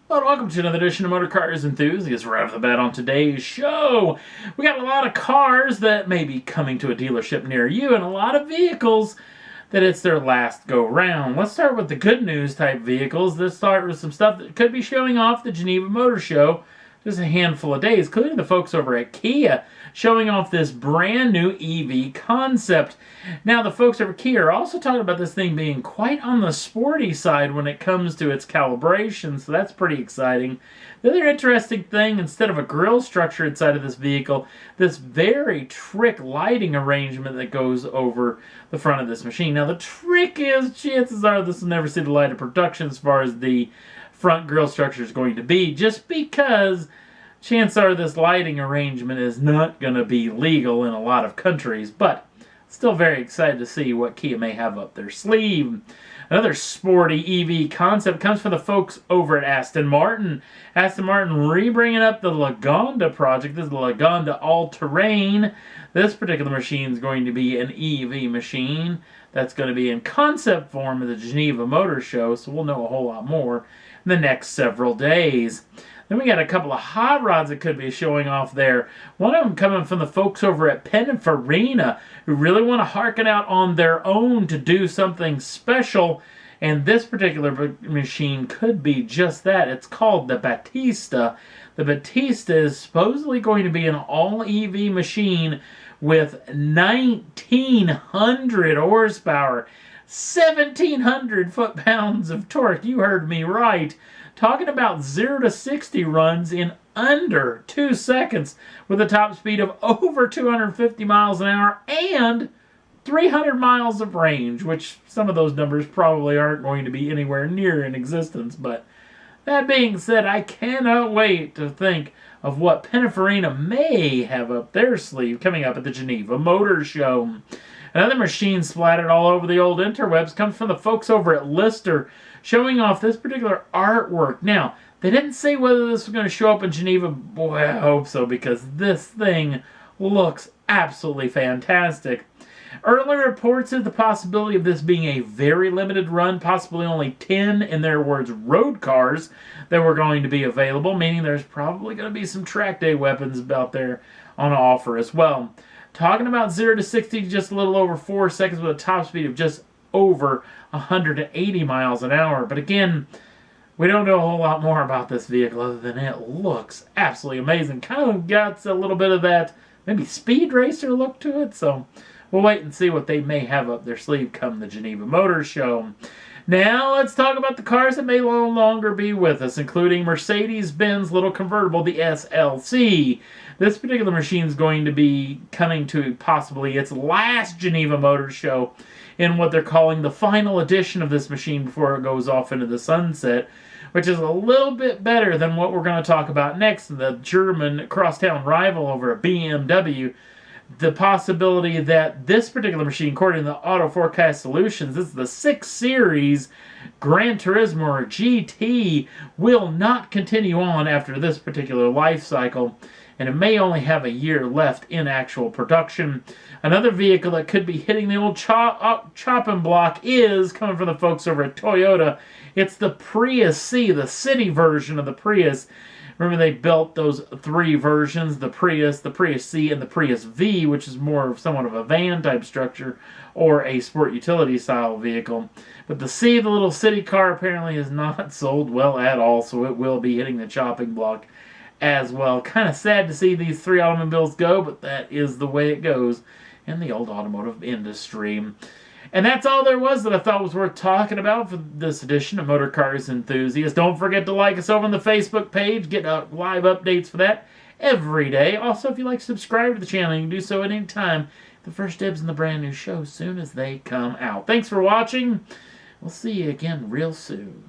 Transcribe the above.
Hello and welcome to another edition of Motor Cars Enthusiasts. Right off the bat on today's show, we got a lot of cars that may be coming to a dealership near you and a lot of vehicles that it's their last go-round. Let's start with the good news type vehicles. Let's start with some stuff that could be showing off the Geneva Motor Show just a handful of days, including the folks over at Kia showing off this brand new EV concept. Now, the folks over at Kia are also talking about this thing being quite on the sporty side when it comes to its calibration, so that's pretty exciting. The other interesting thing, instead of a grille structure inside of this vehicle, this very trick lighting arrangement that goes over the front of this machine. Now, the trick is, chances are this will never see the light of production as far as the front grille structure is going to be, just because chances are this lighting arrangement is not going to be legal in a lot of countries, but still very excited to see what Kia may have up their sleeve. Another sporty EV concept comes from the folks over at Aston Martin. Aston Martin re-bringing up the Lagonda project. This is the Lagonda all-terrain. This particular machine is going to be an EV machine that's going to be in concept form at the Geneva Motor Show, so we'll know a whole lot more in the next several days. Then we got a couple of hot rods that could be showing off there. One of them coming from the folks over at Pininfarina, who really want to harken out on their own to do something special. And this particular machine could be just that. It's called the Batista. The Batista is supposedly going to be an all-EV machine with 1,900 horsepower, 1,700 foot-pounds of torque. You heard me right. Talking about 0 to 60 runs in under 2 seconds with a top speed of over 250 miles an hour and 300 miles of range, which some of those numbers probably aren't going to be anywhere near in existence. But that being said, I cannot wait to think of what Pininfarina may have up their sleeve coming up at the Geneva Motor Show. Another machine splattered all over the old interwebs comes from the folks over at Lister, showing off this particular artwork. Now, they didn't say whether this was going to show up in Geneva. Boy, I hope so, because this thing looks absolutely fantastic. Early reports of the possibility of this being a very limited run, possibly only 10, in their words, road cars that were going to be available, meaning there's probably going to be some track day weapons out there on offer as well. Talking about 0 to 60, just a little over 4 seconds with a top speed of just over 180 miles an hour. But again, we don't know a whole lot more about this vehicle other than it looks absolutely amazing. Kind of got a little bit of that maybe speed racer look to it. So we'll wait and see what they may have up their sleeve come the Geneva Motor Show. Now let's talk about the cars that may no longer be with us, including Mercedes-Benz little convertible, the SLC. This particular machine is going to be coming to possibly its last Geneva Motor Show in what they're calling the final edition of this machine before it goes off into the sunset, which is a little bit better than what we're going to talk about next, the German crosstown rival over at BMW. The possibility that this particular machine, according to the Auto Forecast Solutions, this is the 6 Series Gran Turismo or GT, will not continue on after this particular life cycle, and it may only have a year left in actual production. Another vehicle that could be hitting the old chopping block is coming from the folks over at Toyota. It's the Prius C, the city version of the Prius. Remember, they built those 3 versions, the Prius C, and the Prius V, which is more of somewhat of a van type structure or a sport utility style vehicle. But the C, the little city car, apparently is not sold well at all, so it will be hitting the chopping block as well. Kind of sad to see these 3 automobiles go, but that is the way it goes in the old automotive industry. And that's all there was that I thought was worth talking about for this edition of Motor Cars Enthusiasts. Don't forget to like us over on the Facebook page. Get live updates for that every day. Also, if you'd like to subscribe to the channel, you can do so at any time. The first dibs in the brand new show as soon as they come out. Thanks for watching. We'll see you again real soon.